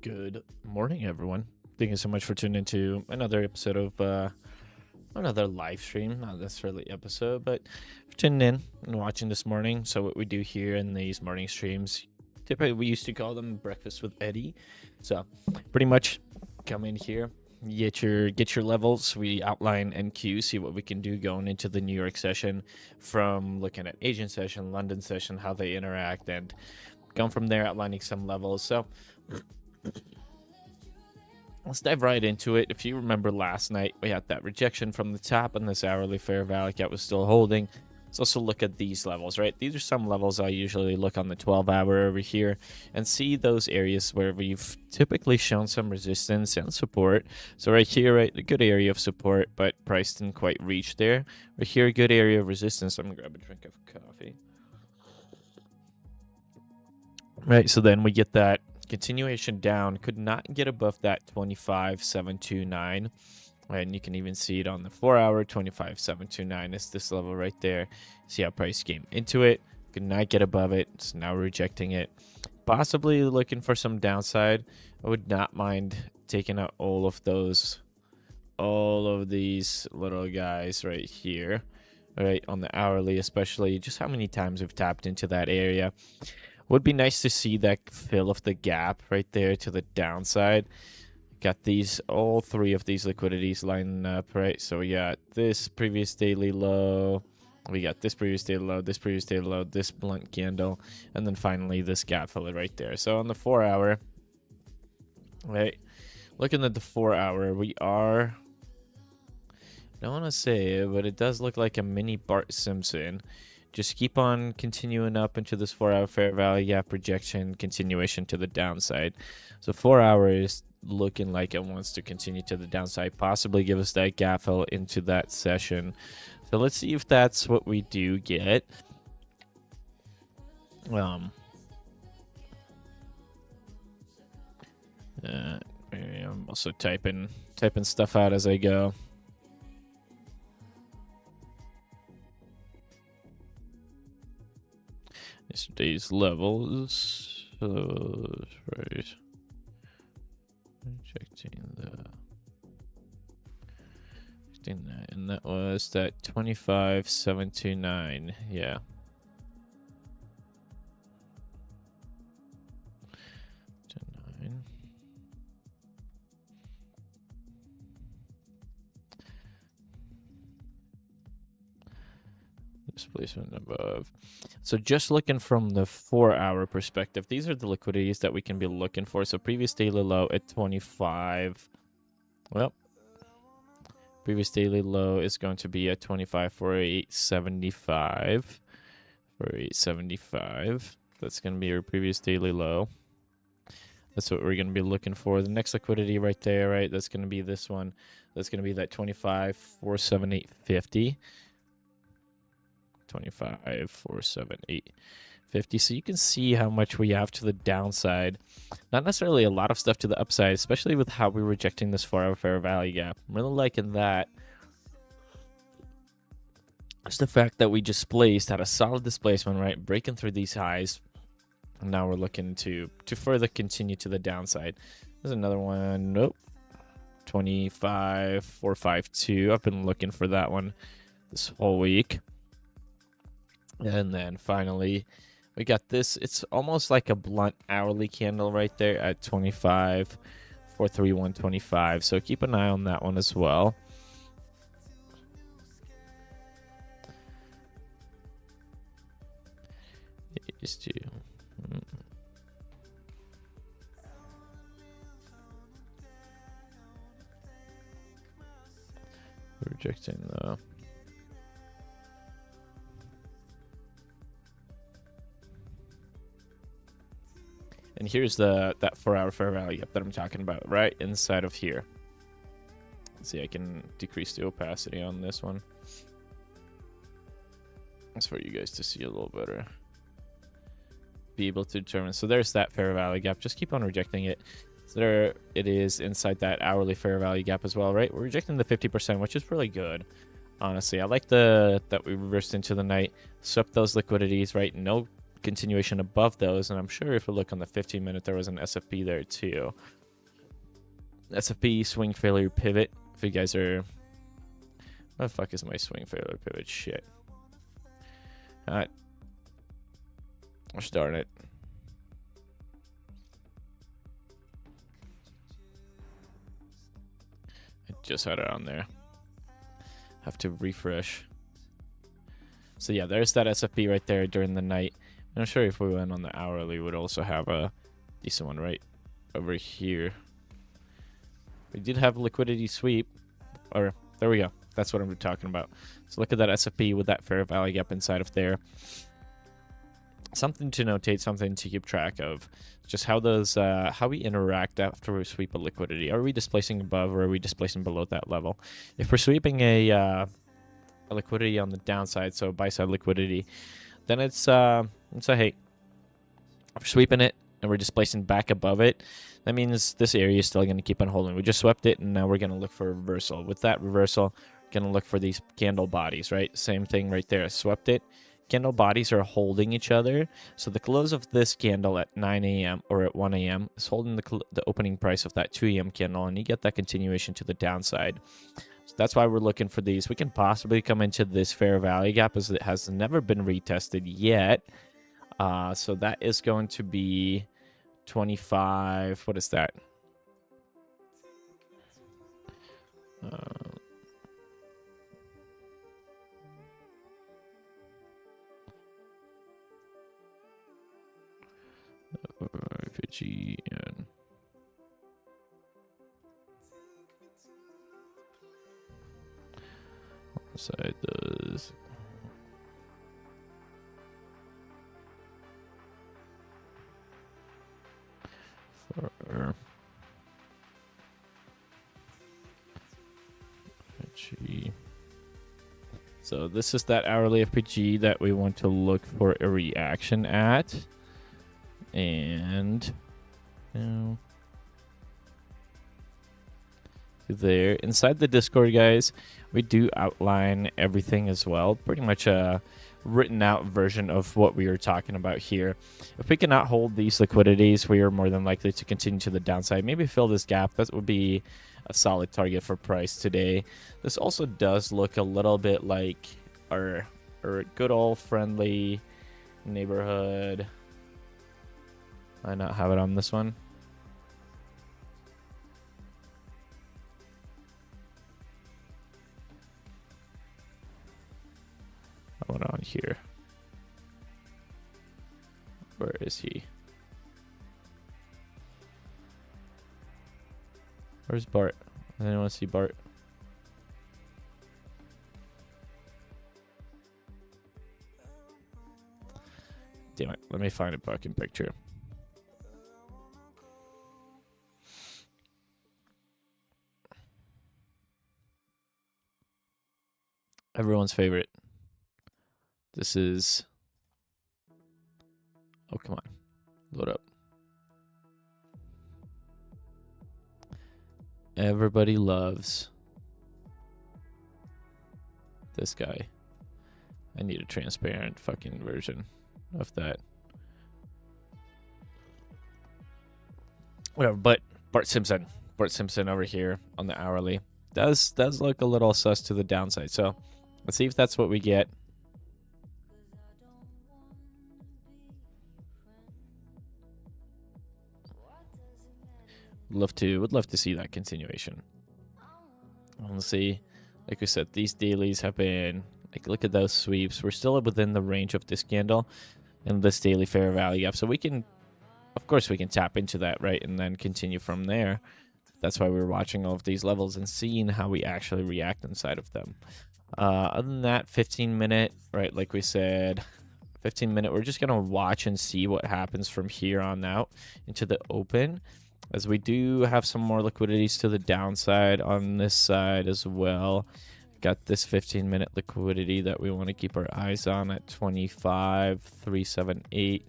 Good morning, everyone. Thank you so much for tuning into another episode of another live stream. Not necessarily episode, but for tuning in and watching this morning. So what we do here in these morning streams, typically we used to call them breakfast with Eddie. So pretty much come in here, get your levels. We outline NQ, see what we can do going into the New York session, from looking at Asian session, London session, how they interact, and going from there, outlining some levels. So let's dive right into it. If you remember last night, we had that rejection from the top, and this hourly fair value gap was still holding. Let's also look at these levels, right? These are some levels I usually look on the 12-hour over here and see those areas where we've typically shown some resistance and support. So right here, right, a good area of support, but price didn't quite reach there. Right here, a good area of resistance. I'm gonna grab a drink of coffee. Right, so then we get that continuation down, could not get above that 25,729, and you can even see it on the 4-hour. 25,729 is this level right there. See how price came into it, could not get above it, it's now rejecting it, possibly looking for some downside. I would not mind taking out all of these little guys right here, right on the hourly, especially just how many times we've tapped into that area. Would be nice to see that fill of the gap right there to the downside. Got all three of these liquidities lining up, right? So we got this previous daily low, we got this previous daily low, this previous daily low, this blunt candle, and then finally this gap filler right there. So on the 4-hour, right, looking at the 4-hour, we are, I don't want to say it, but it does look like a mini Bart Simpson. Just keep on continuing up into this 4-hour fair value gap projection, continuation to the downside. So 4 hours looking like it wants to continue to the downside, possibly give us that gap fill into that session. So let's see if that's what we do get. I'm also typing stuff out as I go. Yesterday's levels, right, rejecting that, and that was that 25,729, yeah. Displacement above. So just looking from the 4-hour perspective, these are the liquidities that we can be looking for. So previous daily low at 25. Well, previous daily low is going to be at 25,475. 4,875. That's going to be our previous daily low. That's what we're going to be looking for. The next liquidity right there, right? That's going to be this one. That's going to be that 25,478.50. 25,478.50. So you can see how much we have to the downside. Not necessarily a lot of stuff to the upside, especially with how we're rejecting this 4-hour fair value gap. I'm really liking that. Just the fact that we displaced, had a solid displacement, right? Breaking through these highs. And now we're looking to further continue to the downside. There's another one. Nope. 25,452. I've been looking for that one this whole week. And then finally, we got this. It's almost like a blunt hourly candle right there at 25,431.25. So keep an eye on that one as well. Just to rejecting the. And here's that 4-hour fair value gap that I'm talking about, right inside of here. Let's see, I can decrease the opacity on this one. That's for you guys to see a little better. Be able to determine. So there's that fair value gap. Just keep on rejecting it. So there it is inside that hourly fair value gap as well, right? We're rejecting the 50%, which is really good. Honestly, I like that we reversed into the night, swept those liquidities, right? No continuation above those, and I'm sure if we look on the 15-minute, there was an SFP there too. SFP swing failure pivot. If you guys are, what the fuck is my swing failure pivot? Shit. Alright. I'll start it. I just had it on there. Have to refresh. So yeah, there's that SFP right there during the night. I'm sure if we went on the hourly, we would also have a decent one right over here. We did have a liquidity sweep. Or, there we go. That's what I'm talking about. So look at that SFP with that fair value gap inside of there. Something to notate, something to keep track of. Just how those, how we interact after we sweep a liquidity. Are we displacing above or are we displacing below that level? If we're sweeping a liquidity on the downside, so buy side liquidity, then it's a hey. If we're sweeping it and we're displacing back above it, that means this area is still going to keep on holding. We just swept it, and now we're going to look for a reversal. With that reversal, we're going to look for these candle bodies, right? Same thing right there. I swept it. Candle bodies are holding each other. So the close of this candle at 9 a.m. or at 1 a.m. is holding the opening price of that 2 a.m. candle, and you get that continuation to the downside. So that's why we're looking for these. We can possibly come into this fair value gap as it has never been retested yet. So that is going to be 25. What is that? Fiji and side does. For FPG. So this is that hourly FPG that we want to look for a reaction at. And you know, there inside the Discord, guys, we do outline everything as well. Pretty much a written out version of what we were talking about here. If we cannot hold these liquidities, we are more than likely to continue to the downside. Maybe fill this gap. That would be a solid target for price today. This also does look a little bit like our good old friendly neighborhood. I not have it on this one. I went on here. Where is he? Where's Bart? I didn't want to see Bart. Damn it. Let me find a fucking picture. Everyone's favorite. This is... Oh, come on. Load up. Everybody loves this guy. I need a transparent fucking version of that. Whatever, but Bart Simpson over here on the hourly does look a little sus to the downside. So let's see if that's what we get. Would love to see that continuation. Let's see. Like we said, these dailies have been like, look at those sweeps. We're still within the range of this candle and this daily fair value gap. So we can, of course, we can tap into that, right? And then continue from there. That's why we're watching all of these levels and seeing how we actually react inside of them. Other than that, 15-minute, right? Like we said, 15-minute, we're just going to watch and see what happens from here on out into the open. As we do have some more liquidities to the downside on this side as well. Got this 15-minute liquidity that we want to keep our eyes on at 25,378,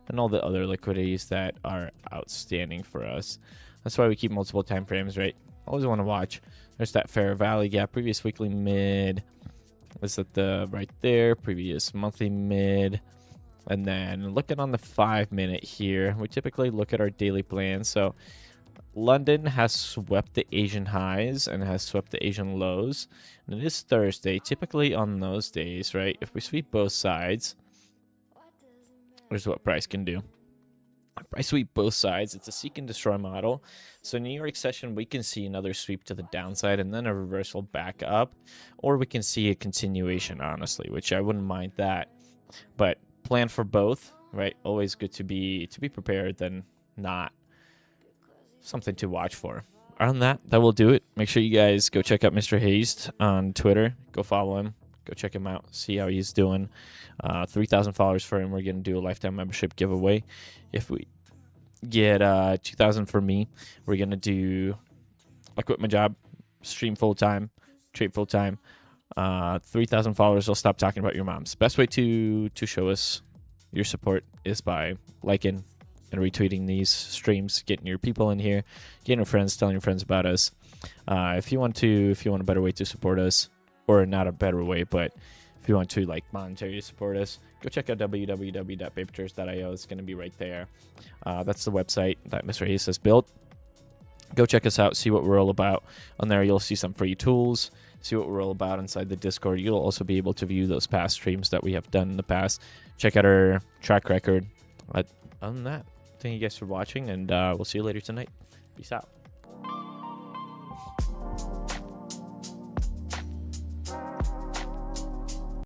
and all the other liquidities that are outstanding for us. That's why we keep multiple time frames, right? Always want to watch. There's that fair value gap. Previous weekly mid is at the right there. Previous monthly mid. And then looking on the 5-minute here, we typically look at our daily plan. So London has swept the Asian highs and has swept the Asian lows. And it is Thursday. Typically on those days, right, if we sweep both sides, here's what price can do. I sweep both sides. It's a seek and destroy model. So New York session, we can see another sweep to the downside and then a reversal back up. Or we can see a continuation, honestly, which I wouldn't mind that. But plan for both, right? Always good to be prepared than not. Something to watch for. Other than that, that will do it. Make sure you guys go check out Mr. Hazed on Twitter. Go follow him. Go check him out. See how he's doing. 3,000 followers for him. We're going to do a lifetime membership giveaway. If we get 2,000 for me, we're going to do I quit my job, stream full-time, trade full-time. 3,000 followers, I'll stop talking about your moms. Best way to show us your support is by liking and retweeting these streams, getting your people in here, getting your friends, telling your friends about us. If you want a better way to support us, or not a better way, but if you want to like monetarily support us, go check out www.paperchairs.io. It's going to be right there. That's the website that Mr. Hayes has built. Go check us out, see what we're all about. On there, you'll see some free tools, see what we're all about inside the Discord. You'll also be able to view those past streams that we have done in the past. Check out our track record. Other than that, thank you guys for watching, and we'll see you later tonight. Peace out.